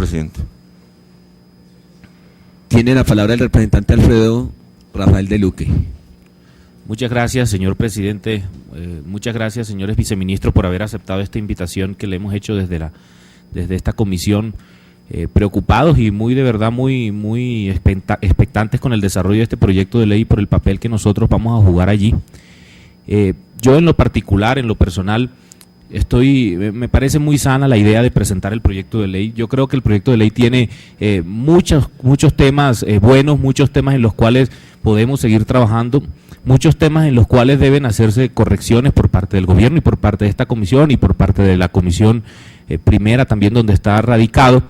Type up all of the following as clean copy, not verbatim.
presidente. Tiene la palabra el representante Alfredo Rafael de Luque. Muchas gracias, señor presidente. Muchas gracias, señores viceministros, por haber aceptado esta invitación que le hemos hecho desde esta comisión. Preocupados y de verdad muy expectantes con el desarrollo de este proyecto de ley por el papel que nosotros vamos a jugar allí. Yo en lo particular, en lo personal, me parece muy sana la idea de presentar el proyecto de ley. Yo creo que el proyecto de ley tiene muchos temas buenos, muchos temas en los cuales podemos seguir trabajando, muchos temas en los cuales deben hacerse correcciones por parte del gobierno y por parte de esta comisión y por parte de la comisión primera también, donde está radicado.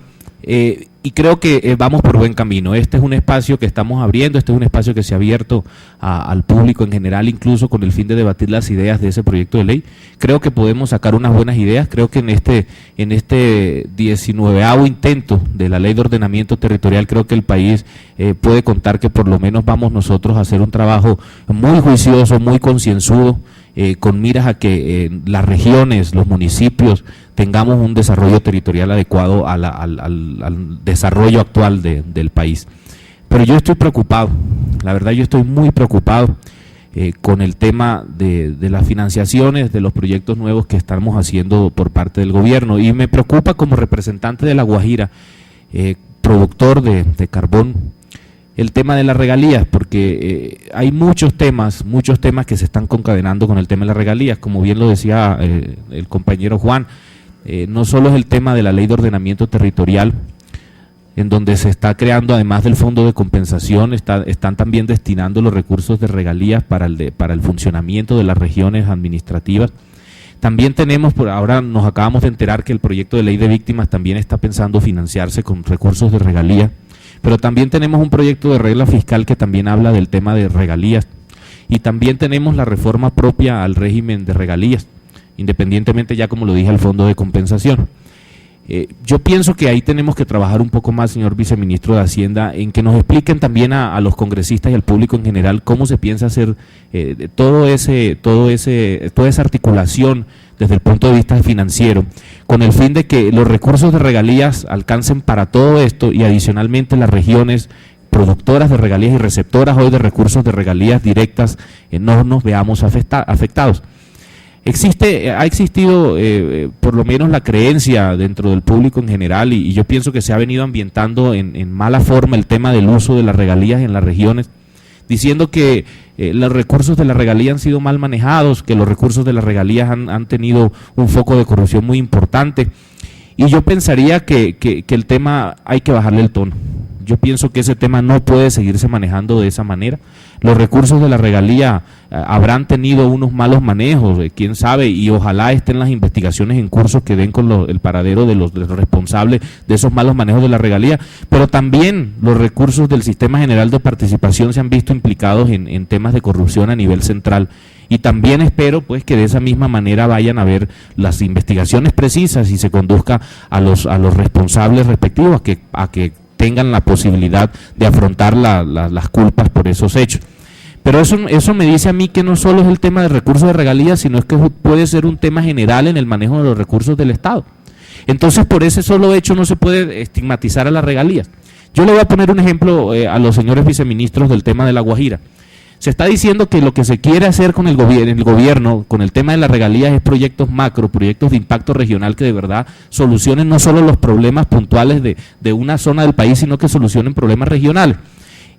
Y creo que vamos por buen camino. Este es un espacio que estamos abriendo, este es un espacio que se ha abierto al público en general, incluso con el fin de debatir las ideas de ese proyecto de ley. Creo que podemos sacar unas buenas ideas. Creo que en este 19º intento de la Ley de Ordenamiento Territorial, creo que el país puede contar que por lo menos vamos nosotros a hacer un trabajo muy juicioso, muy concienzudo, con miras a que las regiones, los municipios, tengamos un desarrollo territorial adecuado al desarrollo actual del país. Pero yo estoy preocupado, la verdad yo estoy muy preocupado con el tema de las financiaciones de los proyectos nuevos que estamos haciendo por parte del gobierno, y me preocupa como representante de La Guajira, productor de carbón, el tema de las regalías, porque hay muchos temas que se están concadenando con el tema de las regalías, como bien lo decía el compañero Juan. No solo es el tema de la Ley de Ordenamiento Territorial, en donde se está creando, además del fondo de compensación, están también destinando los recursos de regalías para el funcionamiento de las regiones administrativas. También tenemos, por ahora nos acabamos de enterar que el proyecto de ley de víctimas también está pensando financiarse con recursos de regalías, pero también tenemos un proyecto de regla fiscal que también habla del tema de regalías, y también tenemos la reforma propia al régimen de regalías, independientemente ya, como lo dije, al fondo de compensación. Yo pienso que ahí tenemos que trabajar un poco más, señor viceministro de Hacienda, en que nos expliquen también a los congresistas y al público en general cómo se piensa hacer toda esa articulación desde el punto de vista financiero, con el fin de que los recursos de regalías alcancen para todo esto, y adicionalmente las regiones productoras de regalías y receptoras hoy de recursos de regalías directas no nos veamos afectados. Ha existido por lo menos la creencia dentro del público en general, y yo pienso que se ha venido ambientando en mala forma el tema del uso de las regalías en las regiones, diciendo que los recursos de la regalía han sido mal manejados, que los recursos de las regalías han tenido un foco de corrupción muy importante, y yo pensaría que el tema hay que bajarle el tono. Yo pienso que ese tema no puede seguirse manejando de esa manera. Los recursos de la regalía habrán tenido unos malos manejos, quién sabe, y ojalá estén las investigaciones en curso que den con el paradero de los responsables de esos malos manejos de la regalía, pero también los recursos del Sistema General de Participación se han visto implicados en temas de corrupción a nivel central, y también espero pues que de esa misma manera vayan a ver las investigaciones precisas y se conduzca a los responsables respectivos a que tengan la posibilidad de afrontar las culpas por esos hechos. Pero eso me dice a mí que no solo es el tema de recursos de regalías, sino es que puede ser un tema general en el manejo de los recursos del Estado. Entonces, por ese solo hecho no se puede estigmatizar a las regalías. Yo le voy a poner un ejemplo a los señores viceministros del tema de La Guajira. Se está diciendo que lo que se quiere hacer con el gobierno, con el tema de las regalías, es proyectos macro, proyectos de impacto regional que de verdad solucionen no solo los problemas puntuales de una zona del país, sino que solucionen problemas regionales.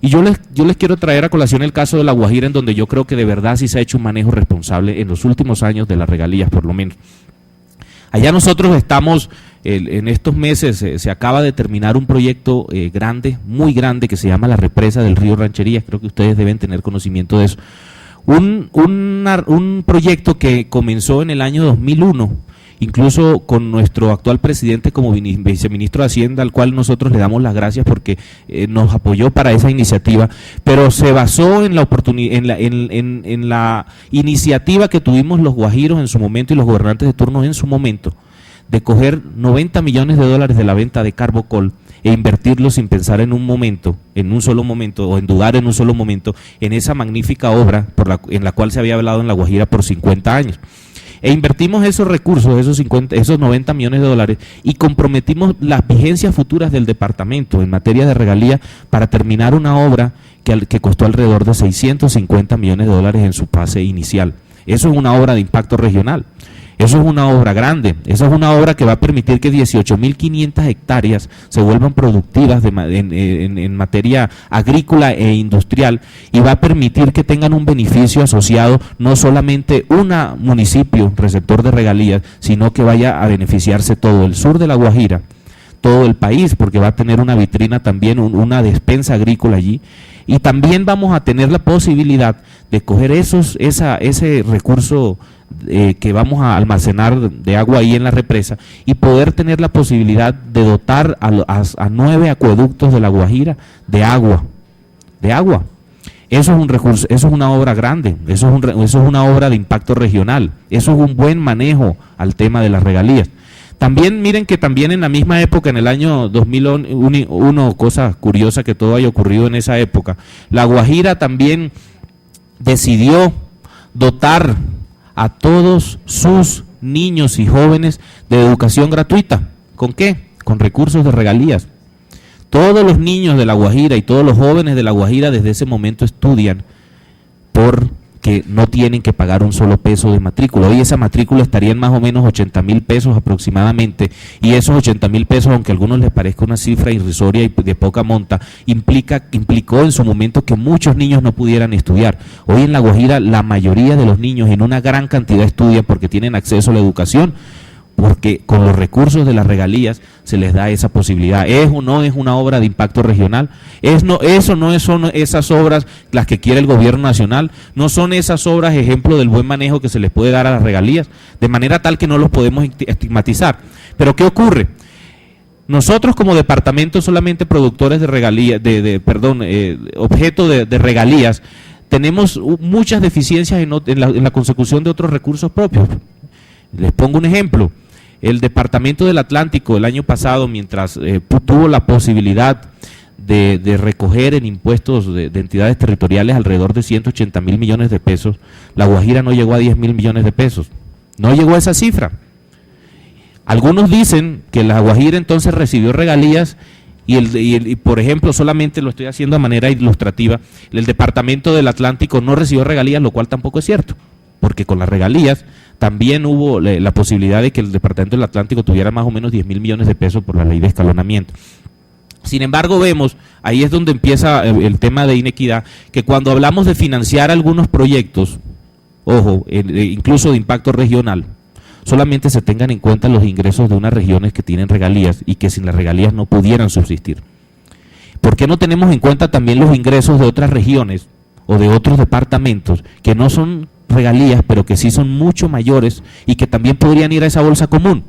Y yo les quiero traer a colación el caso de La Guajira, en donde yo creo que de verdad sí se ha hecho un manejo responsable en los últimos años de las regalías, por lo menos. Allá nosotros estamos, en estos meses se acaba de terminar un proyecto grande, muy grande, que se llama la represa del río Rancherías. Creo que ustedes deben tener conocimiento de eso. Un proyecto que comenzó en el año 2001, incluso con nuestro actual presidente como viceministro de Hacienda, al cual nosotros le damos las gracias porque nos apoyó para esa iniciativa, pero se basó en la iniciativa que tuvimos los guajiros en su momento y los gobernantes de turno en su momento, de coger 90 millones de dólares de la venta de Carbocol e invertirlos sin pensar en un solo momento, o en dudar en un solo momento, en esa magnífica obra en la cual se había hablado en La Guajira por 50 años. e invertimos esos recursos, esos 90 millones de dólares, y comprometimos las vigencias futuras del departamento en materia de regalías para terminar una obra que costó alrededor de 650 millones de dólares en su fase inicial. Eso es una obra de impacto regional. Eso es una obra grande, esa es una obra que va a permitir que 18.500 hectáreas se vuelvan productivas en materia agrícola e industrial, y va a permitir que tengan un beneficio asociado no solamente un municipio receptor de regalías, sino que vaya a beneficiarse todo el sur de La Guajira, todo el país, porque va a tener una vitrina también, una despensa agrícola allí, y también vamos a tener la posibilidad de coger ese recurso que vamos a almacenar de agua ahí en la represa, y poder tener la posibilidad de dotar a 9 acueductos de La Guajira de agua. Eso es un recurso, eso es una obra grande, eso es una obra de impacto regional, eso es un buen manejo al tema de las regalías. También miren que también en la misma época, en el año 2001, cosa curiosa que todo haya ocurrido en esa época, La Guajira también decidió dotar a todos sus niños y jóvenes de educación gratuita. ¿Con qué? Con recursos de regalías. Todos los niños de La Guajira y todos los jóvenes de La Guajira desde ese momento estudian porque no tienen que pagar un solo peso de matrícula. Hoy esa matrícula estaría en más o menos 80.000 pesos aproximadamente, y esos 80.000 pesos, aunque a algunos les parezca una cifra irrisoria y de poca monta, implicó en su momento que muchos niños no pudieran estudiar. Hoy en La Guajira la mayoría de los niños en una gran cantidad estudian porque tienen acceso a la educación, porque con los recursos de las regalías se les da esa posibilidad. ¿Es o no es una obra de impacto regional? Son esas obras las que quiere el gobierno nacional, no son esas obras ejemplo del buen manejo que se les puede dar a las regalías, de manera tal que no los podemos estigmatizar. Pero ¿qué ocurre? Nosotros como departamento solamente productores de regalías, objeto de regalías, tenemos muchas deficiencias en la consecución de otros recursos propios. Les pongo un ejemplo. El Departamento del Atlántico el año pasado, mientras tuvo la posibilidad de recoger en impuestos de entidades territoriales alrededor de 180.000 millones de pesos, La Guajira no llegó a 10.000 millones de pesos. No llegó a esa cifra. Algunos dicen que La Guajira entonces recibió regalías y por ejemplo, solamente lo estoy haciendo de manera ilustrativa, el Departamento del Atlántico no recibió regalías, lo cual tampoco es cierto, porque con las regalías también hubo la posibilidad de que el Departamento del Atlántico tuviera más o menos 10.000 millones de pesos por la ley de escalonamiento. Sin embargo, vemos, ahí es donde empieza el tema de inequidad, que cuando hablamos de financiar algunos proyectos, ojo, incluso de impacto regional, solamente se tengan en cuenta los ingresos de unas regiones que tienen regalías y que sin las regalías no pudieran subsistir. ¿Por qué no tenemos en cuenta también los ingresos de otras regiones o de otros departamentos que no son regalías, pero que sí son mucho mayores y que también podrían ir a esa bolsa común?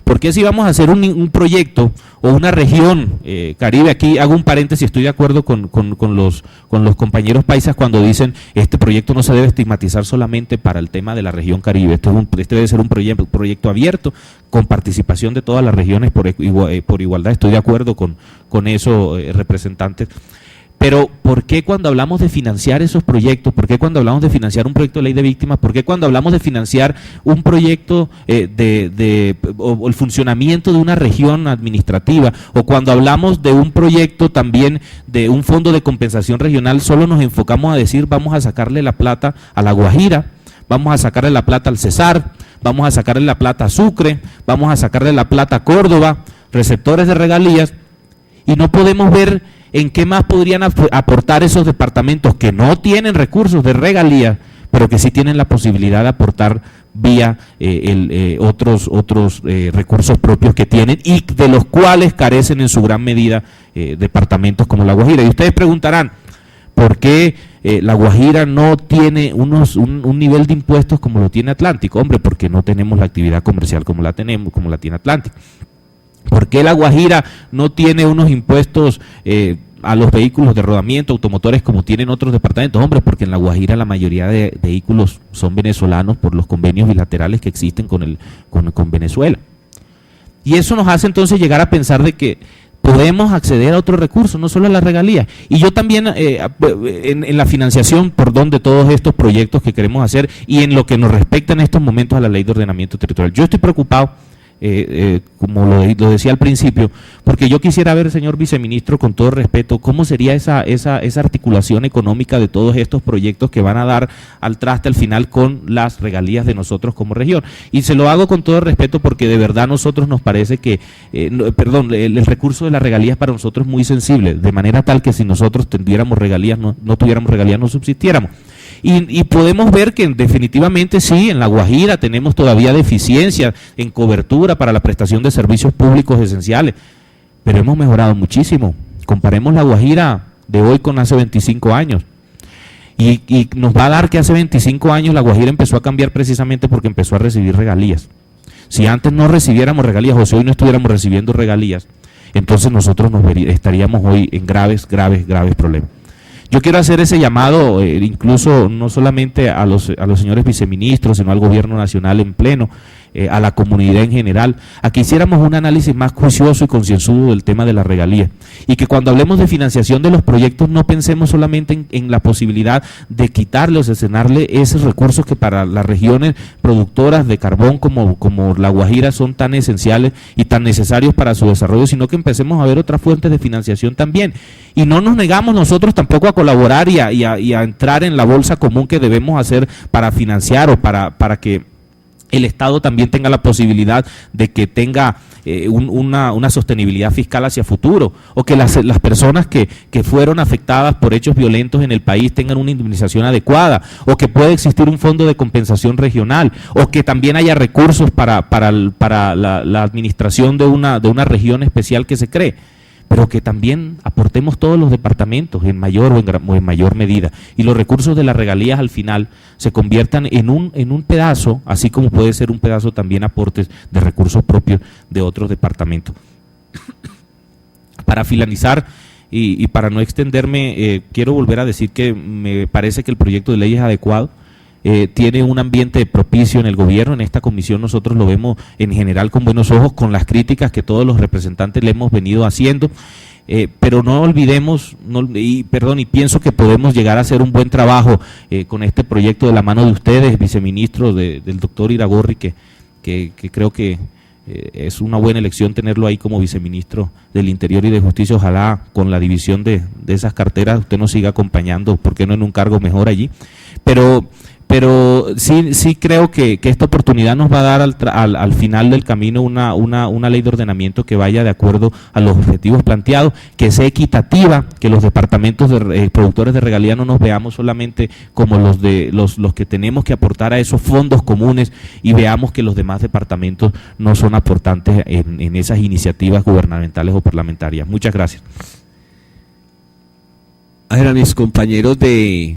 Porque si vamos a hacer un proyecto o una región Caribe, aquí hago un paréntesis, estoy de acuerdo con los compañeros paisas cuando dicen este proyecto no se debe estigmatizar solamente para el tema de la región Caribe, este debe ser un proyecto abierto con participación de todas las regiones por igualdad, estoy de acuerdo con eso, representantes. Pero ¿por qué cuando hablamos de financiar esos proyectos? ¿Por qué cuando hablamos de financiar un proyecto de ley de víctimas? ¿Por qué cuando hablamos de financiar un proyecto o el funcionamiento de una región administrativa? O cuando hablamos de un proyecto también de un fondo de compensación regional, solo nos enfocamos a decir vamos a sacarle la plata a La Guajira, vamos a sacarle la plata al Cesar, vamos a sacarle la plata a Sucre, vamos a sacarle la plata a Córdoba, receptores de regalías, y no podemos ver en qué más podrían aportar esos departamentos que no tienen recursos de regalías, pero que sí tienen la posibilidad de aportar vía otros recursos propios que tienen y de los cuales carecen en su gran medida departamentos como La Guajira. Y ustedes preguntarán, ¿por qué La Guajira no tiene un nivel de impuestos como lo tiene Atlántico? Hombre, porque no tenemos la actividad comercial como la tiene Atlántico. ¿Por qué La Guajira no tiene unos impuestos a los vehículos de rodamiento, automotores, como tienen otros departamentos? Hombre, porque en La Guajira la mayoría de vehículos son venezolanos por los convenios bilaterales que existen con Venezuela. Y eso nos hace entonces llegar a pensar de que podemos acceder a otros recursos, no solo a las regalías. Y yo también en la financiación, perdón, de todos estos proyectos que queremos hacer y en lo que nos respecta en estos momentos a la Ley de Ordenamiento Territorial. Yo estoy preocupado, como lo decía al principio, porque yo quisiera ver, señor viceministro, con todo respeto, cómo sería esa articulación económica de todos estos proyectos que van a dar al traste al final con las regalías de nosotros como región. Y se lo hago con todo respeto porque de verdad a nosotros nos parece que, el recurso de las regalías para nosotros es muy sensible, de manera tal que si nosotros tuviéramos regalías, no tuviéramos regalías, no subsistiéramos. Y podemos ver que definitivamente sí, en La Guajira tenemos todavía deficiencias en cobertura para la prestación de servicios públicos esenciales, pero hemos mejorado muchísimo. Comparemos La Guajira de hoy con hace 25 años. Y nos va a dar que hace 25 años La Guajira empezó a cambiar precisamente porque empezó a recibir regalías. Si antes no recibiéramos regalías o si hoy no estuviéramos recibiendo regalías, entonces nosotros estaríamos hoy en graves problemas. Yo quiero hacer ese llamado, incluso no solamente a los señores viceministros, sino al gobierno nacional en pleno, a la comunidad en general, a que hiciéramos un análisis más juicioso y concienzudo del tema de la regalía. Y que cuando hablemos de financiación de los proyectos no pensemos solamente en la posibilidad de quitarle o cercenarle esos recursos que para las regiones productoras de carbón como La Guajira son tan esenciales y tan necesarios para su desarrollo, sino que empecemos a ver otras fuentes de financiación también. Y no nos negamos nosotros tampoco a colaborar y a entrar en la bolsa común que debemos hacer para financiar o para que el Estado también tenga la posibilidad de que tenga una sostenibilidad fiscal hacia futuro, o que las personas que fueron afectadas por hechos violentos en el país tengan una indemnización adecuada, o que pueda existir un fondo de compensación regional, o que también haya recursos para la administración de una región especial que se cree, pero que también aportemos todos los departamentos en mayor o en mayor medida, y los recursos de las regalías al final se conviertan en un pedazo, así como puede ser un pedazo también aportes de recursos propios de otros departamentos. Para finalizar y para no extenderme, quiero volver a decir que me parece que el proyecto de ley es adecuado. Tiene un ambiente propicio en el gobierno. En esta comisión nosotros lo vemos en general con buenos ojos, con las críticas que todos los representantes le hemos venido haciendo, pero no olvidemos, y pienso que podemos llegar a hacer un buen trabajo con este proyecto de la mano de ustedes, viceministro del doctor Iragorri, que creo que es una buena elección tenerlo ahí como viceministro del Interior y de Justicia. Ojalá con la división de esas carteras usted nos siga acompañando, ¿por qué no en un cargo mejor allí? Pero sí creo que esta oportunidad nos va a dar al final del camino una ley de ordenamiento que vaya de acuerdo a los objetivos planteados, que sea equitativa, que los departamentos de productores de regalía no nos veamos solamente como los que tenemos que aportar a esos fondos comunes, y veamos que los demás departamentos no son aportantes en esas iniciativas gubernamentales o parlamentarias. Muchas gracias. A mis compañeros de